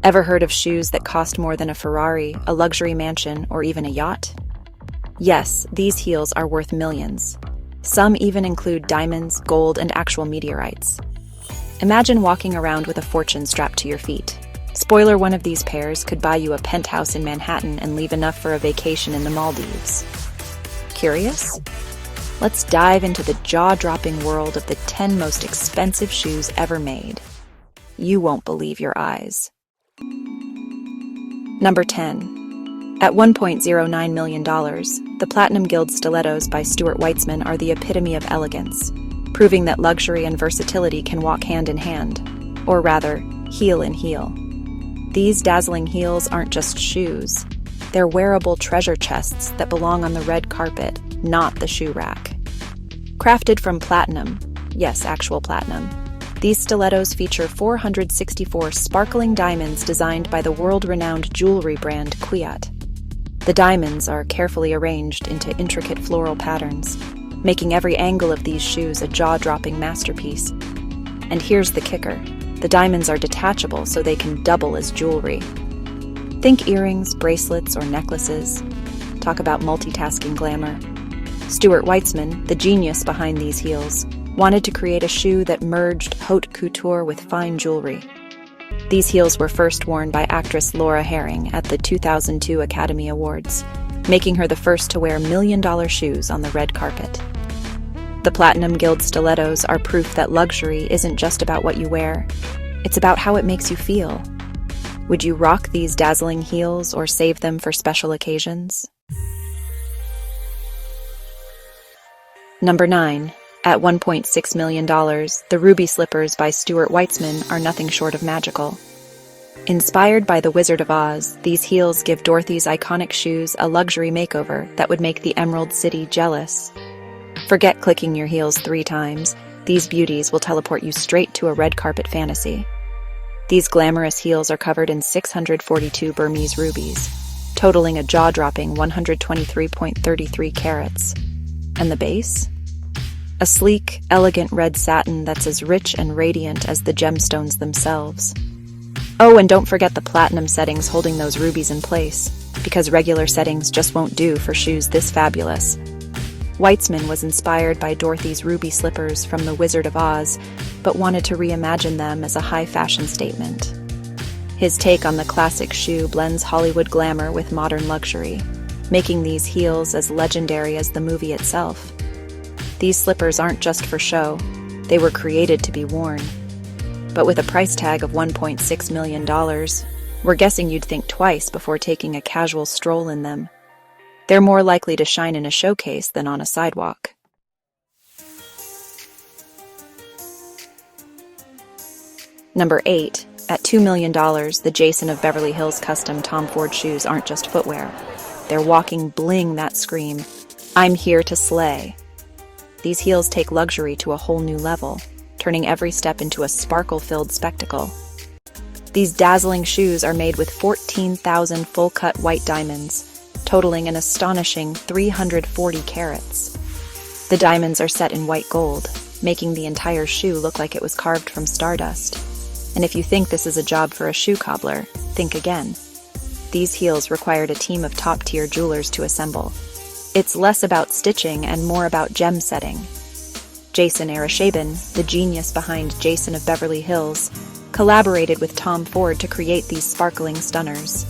Ever heard of shoes that cost more than a Ferrari, a luxury mansion, or even a yacht? Yes, these heels are worth millions. Some even include diamonds, gold, and actual meteorites. Imagine walking around with a fortune strapped to your feet. Spoiler, one of these pairs could buy you a penthouse in Manhattan and leave enough for a vacation in the Maldives. Curious? Let's dive into the jaw-dropping world of the 10 most expensive shoes ever made. You won't believe your eyes. Number 10. At $1.09 million, the Platinum Guild Stilettos by Stuart Weitzman are the epitome of elegance, proving that luxury and versatility can walk hand in hand, or rather, heel in heel. These dazzling heels aren't just shoes. They're wearable treasure chests that belong on the red carpet, not the shoe rack. Crafted from platinum, yes, actual platinum, these stilettos feature 464 sparkling diamonds designed by the world-renowned jewelry brand Kwiat. The diamonds are carefully arranged into intricate floral patterns, making every angle of these shoes a jaw-dropping masterpiece. And here's the kicker. The diamonds are detachable so they can double as jewelry. Think earrings, bracelets, or necklaces. Talk about multitasking glamour. Stuart Weitzman, the genius behind these heels, wanted to create a shoe that merged haute couture with fine jewelry. These heels were first worn by actress Laura Herring at the 2002 Academy Awards, making her the first to wear million-dollar shoes on the red carpet. The Platinum Guild Stilettos are proof that luxury isn't just about what you wear, it's about how it makes you feel. Would you rock these dazzling heels or save them for special occasions? Number 9. At $1.6 million, the Ruby Slippers by Stuart Weitzman are nothing short of magical. Inspired by The Wizard of Oz, these heels give Dorothy's iconic shoes a luxury makeover that would make the Emerald City jealous. Forget clicking your heels 3 times. These beauties will teleport you straight to a red carpet fantasy. These glamorous heels are covered in 642 Burmese rubies, totaling a jaw-dropping 123.33 carats. And the base? A sleek, elegant red satin that's as rich and radiant as the gemstones themselves. Oh, and don't forget the platinum settings holding those rubies in place, because regular settings just won't do for shoes this fabulous. Weitzman was inspired by Dorothy's ruby slippers from The Wizard of Oz, but wanted to reimagine them as a high-fashion statement. His take on the classic shoe blends Hollywood glamour with modern luxury, making these heels as legendary as the movie itself. These slippers aren't just for show, they were created to be worn. But with a price tag of $1.6 million, we're guessing you'd think twice before taking a casual stroll in them. They're more likely to shine in a showcase than on a sidewalk. Number 8. At $2 million, the Jason of Beverly Hills Custom Tom Ford shoes aren't just footwear. They're walking bling that scream, "I'm here to slay." These heels take luxury to a whole new level, turning every step into a sparkle-filled spectacle. These dazzling shoes are made with 14,000 full-cut white diamonds, totaling an astonishing 340 carats. The diamonds are set in white gold, making the entire shoe look like it was carved from stardust. And if you think this is a job for a shoe cobbler, think again. These heels required a team of top-tier jewelers to assemble. It's less about stitching and more about gem setting. Jason Areshabin, the genius behind Jason of Beverly Hills, collaborated with Tom Ford to create these sparkling stunners.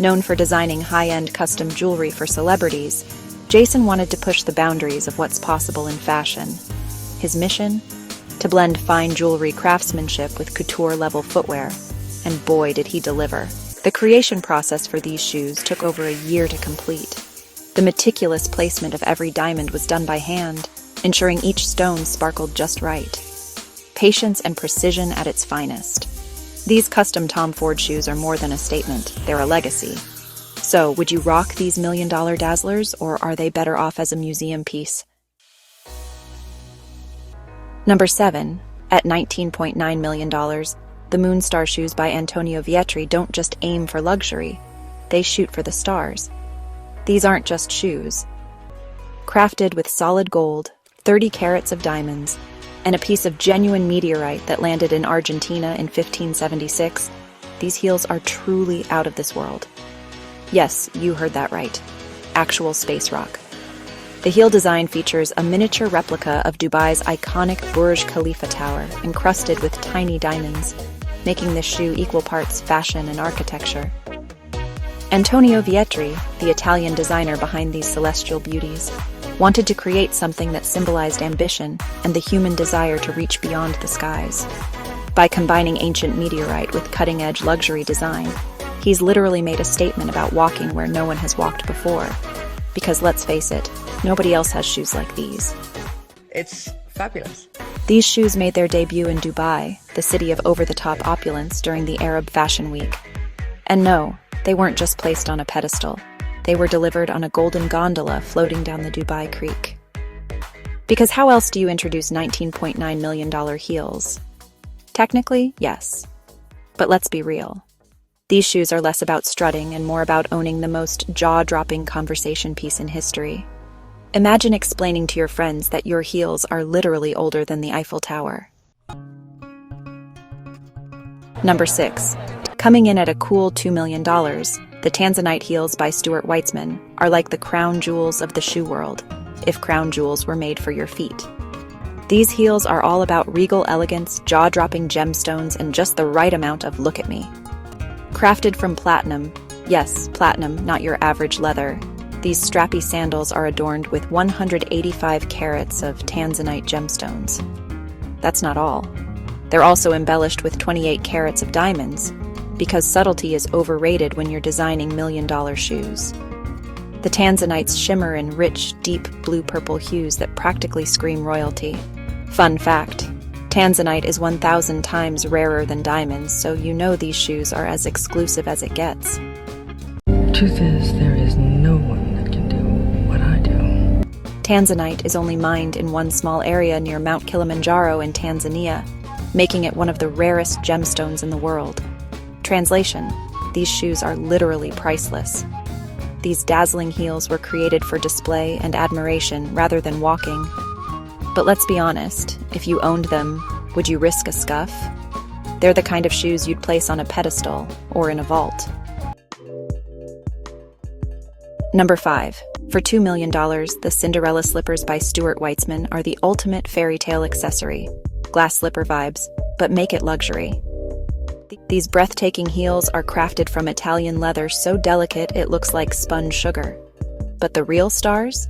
Known for designing high-end custom jewelry for celebrities, Jason wanted to push the boundaries of what's possible in fashion. His mission? To blend fine jewelry craftsmanship with couture-level footwear. And boy, did he deliver. The creation process for these shoes took over a year to complete. The meticulous placement of every diamond was done by hand, ensuring each stone sparkled just right. Patience and precision at its finest. These custom Tom Ford shoes are more than a statement, they're a legacy. So, would you rock these million-dollar dazzlers, or are they better off as a museum piece? Number 7. At $19.9 million, the Moonstar shoes by Antonio Vietri don't just aim for luxury, they shoot for the stars. These aren't just shoes. Crafted with solid gold, 30 carats of diamonds, and a piece of genuine meteorite that landed in Argentina in 1576, These heels are truly out of this world. Yes, you heard that right. Actual space rock. The heel design features a miniature replica of Dubai's iconic Burj Khalifa tower encrusted with tiny diamonds, making this shoe equal parts fashion and architecture. Antonio Vietri, the Italian designer behind these celestial beauties, wanted to create something that symbolized ambition and the human desire to reach beyond the skies. By combining ancient meteorite with cutting-edge luxury design, he's literally made a statement about walking where no one has walked before. Because let's face it, nobody else has shoes like these. It's fabulous. These shoes made their debut in Dubai, the city of over-the-top opulence, during the Arab Fashion Week. And no, they weren't just placed on a pedestal. They were delivered on a golden gondola floating down the Dubai Creek. Because how else do you introduce $19.9 million heels? Technically, yes. But let's be real. These shoes are less about strutting and more about owning the most jaw-dropping conversation piece in history. Imagine explaining to your friends that your heels are literally older than the Eiffel Tower. Number 6. Coming in at a cool $2 million, the Tanzanite heels by Stuart Weitzman are like the crown jewels of the shoe world, if crown jewels were made for your feet. These heels are all about regal elegance, jaw-dropping gemstones, and just the right amount of look at me. Crafted from platinum, yes, platinum, not your average leather, these strappy sandals are adorned with 185 carats of Tanzanite gemstones. That's not all. They're also embellished with 28 carats of diamonds, because subtlety is overrated when you're designing million-dollar shoes. The Tanzanites shimmer in rich, deep blue-purple hues that practically scream royalty. Fun fact, Tanzanite is 1,000 times rarer than diamonds, so you know these shoes are as exclusive as it gets. Truth is, there is no one that can do what I do. Tanzanite is only mined in one small area near Mount Kilimanjaro in Tanzania, making it one of the rarest gemstones in the world. Translation: these shoes are literally priceless. These dazzling heels were created for display and admiration rather than walking. But let's be honest, if you owned them, would you risk a scuff? They're the kind of shoes you'd place on a pedestal or in a vault. Number 5. For $2 million, the Cinderella Slippers by Stuart Weitzman are the ultimate fairy tale accessory. Glass slipper vibes, but make it luxury. These breathtaking heels are crafted from Italian leather so delicate it looks like spun sugar. But the real stars?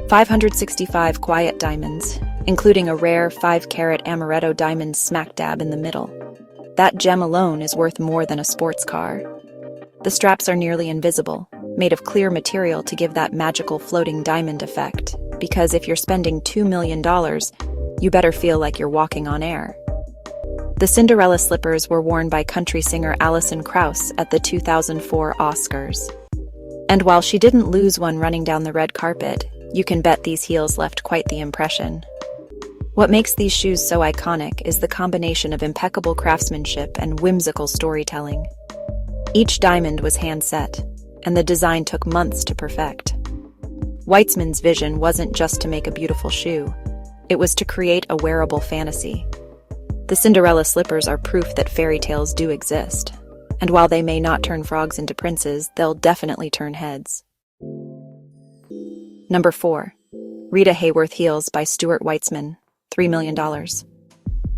565 quiet diamonds, including a rare 5-carat amaretto diamond smack dab in the middle. That gem alone is worth more than a sports car. The straps are nearly invisible, made of clear material to give that magical floating diamond effect, because if you're spending $2 million, you better feel like you're walking on air. The Cinderella Slippers were worn by country singer Alison Krauss at the 2004 Oscars. And while she didn't lose one running down the red carpet, you can bet these heels left quite the impression. What makes these shoes so iconic is the combination of impeccable craftsmanship and whimsical storytelling. Each diamond was hand-set, and the design took months to perfect. Weitzman's vision wasn't just to make a beautiful shoe, it was to create a wearable fantasy. The Cinderella Slippers are proof that fairy tales do exist, and while they may not turn frogs into princes, they'll definitely turn heads. Number 4. Rita Hayworth heels by Stuart Weitzman, $3 million.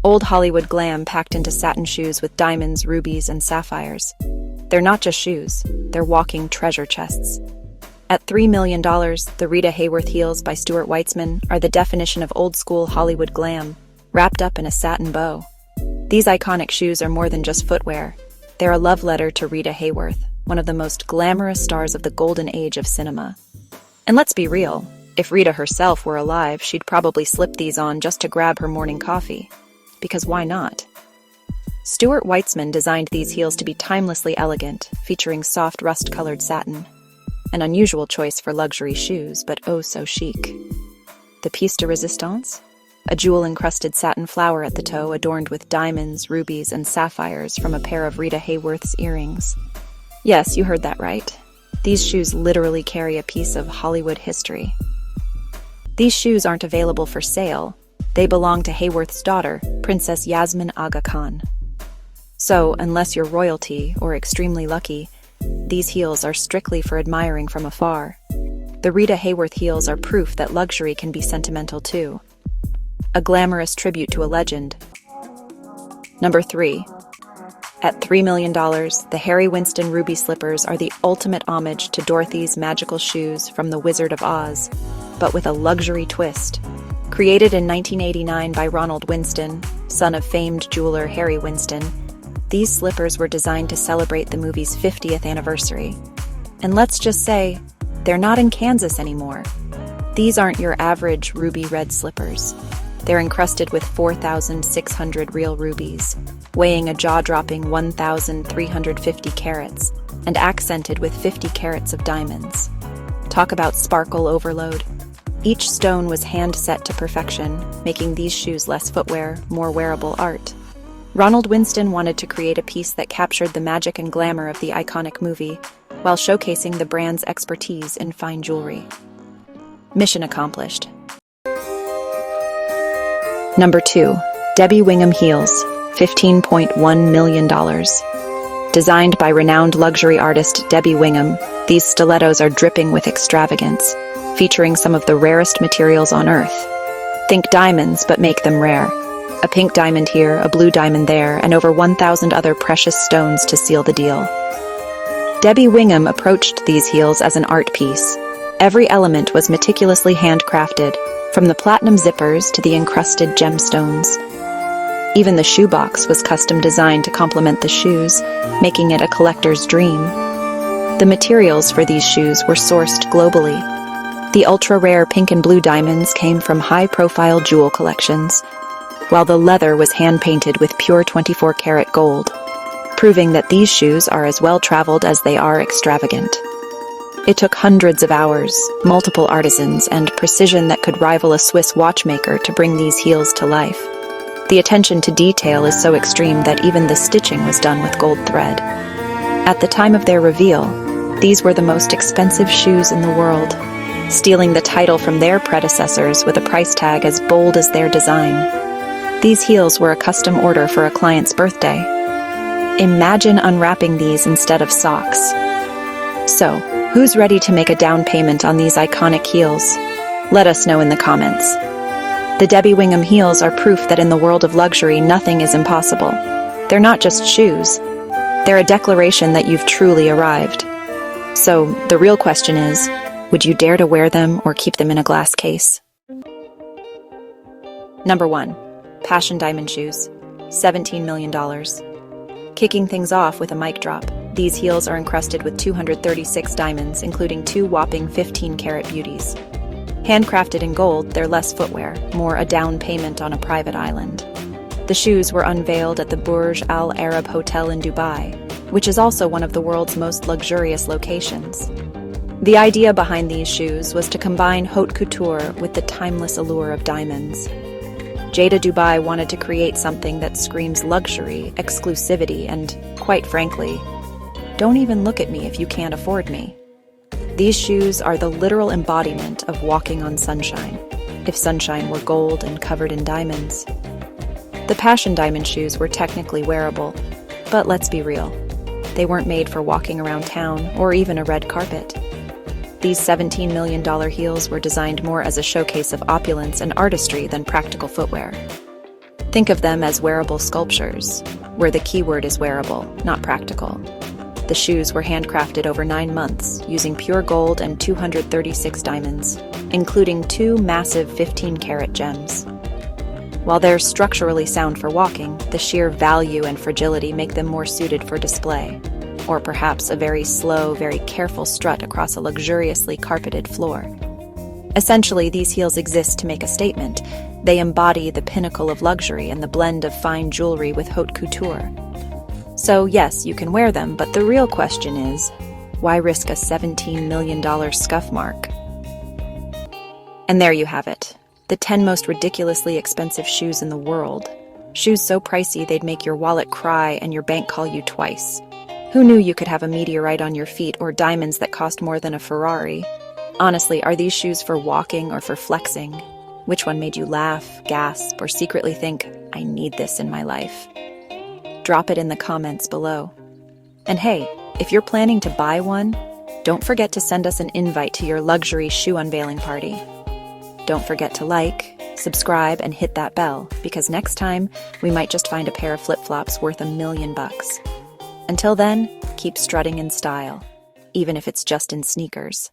Old Hollywood glam packed into satin shoes with diamonds, rubies, and sapphires. They're not just shoes, they're walking treasure chests. At $3 million, the Rita Hayworth heels by Stuart Weitzman are the definition of old-school Hollywood glam, wrapped up in a satin bow. These iconic shoes are more than just footwear. They're a love letter to Rita Hayworth, one of the most glamorous stars of the golden age of cinema. And let's be real, if Rita herself were alive, she'd probably slip these on just to grab her morning coffee. Because why not? Stuart Weitzman designed these heels to be timelessly elegant, featuring soft rust-colored satin. An unusual choice for luxury shoes, but oh so chic. The piece de resistance? A jewel-encrusted satin flower at the toe adorned with diamonds, rubies, and sapphires from a pair of Rita Hayworth's earrings. Yes, you heard that right. These shoes literally carry a piece of Hollywood history. These shoes aren't available for sale. They belong to Hayworth's daughter, Princess Yasmin Aga Khan. So, unless you're royalty or extremely lucky, these heels are strictly for admiring from afar. The Rita Hayworth heels are proof that luxury can be sentimental too. A glamorous tribute to a legend. Number 3. At $3 million, the Winston ruby slippers are the ultimate homage to Dorothy's magical shoes from The Wizard of Oz, but with a luxury twist. Created in 1989 by Ronald Winston, son of famed jeweler Harry Winston, these slippers were designed to celebrate the movie's 50th anniversary. And let's just say, they're not in Kansas anymore. These aren't your average ruby red slippers. They're encrusted with 4,600 real rubies, weighing a jaw-dropping 1,350 carats, and accented with 50 carats of diamonds. Talk about sparkle overload. Each stone was hand-set to perfection, making these shoes less footwear, more wearable art. Ronald Winston wanted to create a piece that captured the magic and glamour of the iconic movie, while showcasing the brand's expertise in fine jewelry. Mission accomplished. Number 2. Debbie Wingham heels, $15.1 million. Designed by renowned luxury artist Debbie Wingham, these stilettos are dripping with extravagance, featuring some of the rarest materials on Earth. Think diamonds, but make them rare. A pink diamond here, a blue diamond there, and over 1,000 other precious stones to seal the deal. Debbie Wingham approached these heels as an art piece. Every element was meticulously handcrafted, from the platinum zippers to the encrusted gemstones. Even the shoebox was custom designed to complement the shoes, making it a collector's dream. The materials for these shoes were sourced globally. The ultra-rare pink and blue diamonds came from high-profile jewel collections, while the leather was hand-painted with pure 24-karat gold, proving that these shoes are as well-traveled as they are extravagant. It took hundreds of hours, multiple artisans, and precision that could rival a Swiss watchmaker to bring these heels to life. The attention to detail is so extreme that even the stitching was done with gold thread. At the time of their reveal, these were the most expensive shoes in the world, stealing the title from their predecessors with a price tag as bold as their design. These heels were a custom order for a client's birthday. Imagine unwrapping these instead of socks. So, who's ready to make a down payment on these iconic heels? Let us know in the comments. The Debbie Wingham heels are proof that in the world of luxury, nothing is impossible. They're not just shoes. They're a declaration that you've truly arrived. So, the real question is, would you dare to wear them or keep them in a glass case? Number 1. Passion diamond shoes, $17 million. Kicking things off with a mic drop, these heels are encrusted with 236 diamonds, including 2 whopping 15-karat beauties. Handcrafted in gold, they're less footwear, more a down payment on a private island. The shoes were unveiled at the Burj Al Arab Hotel in Dubai, which is also one of the world's most luxurious locations. The idea behind these shoes was to combine haute couture with the timeless allure of diamonds. Jada Dubai wanted to create something that screams luxury, exclusivity, and, quite frankly, don't even look at me if you can't afford me. These shoes are the literal embodiment of walking on sunshine, if sunshine were gold and covered in diamonds. The passion diamond shoes were technically wearable, but let's be real, they weren't made for walking around town or even a red carpet. These $17 million heels were designed more as a showcase of opulence and artistry than practical footwear. Think of them as wearable sculptures, where the keyword is wearable, not practical. The shoes were handcrafted over 9 months, using pure gold and 236 diamonds, including 2 massive 15-karat gems. While they're structurally sound for walking, the sheer value and fragility make them more suited for display, or perhaps a very slow, very careful strut across a luxuriously carpeted floor. Essentially, these heels exist to make a statement. They embody the pinnacle of luxury and the blend of fine jewelry with haute couture. So yes, you can wear them, but the real question is, why risk a $17 million scuff mark? And there you have it, the 10 most ridiculously expensive shoes in the world. Shoes so pricey they'd make your wallet cry and your bank call you twice. Who knew you could have a meteorite on your feet or diamonds that cost more than a Ferrari? Honestly, are these shoes for walking or for flexing? Which one made you laugh, gasp, or secretly think, I need this in my life? Drop it in the comments below. And hey, if you're planning to buy one, don't forget to send us an invite to your luxury shoe unveiling party. Don't forget to like, subscribe, and hit that bell, because next time we might just find a pair of flip-flops worth $1 million. Until then, keep strutting in style, even if it's just in sneakers.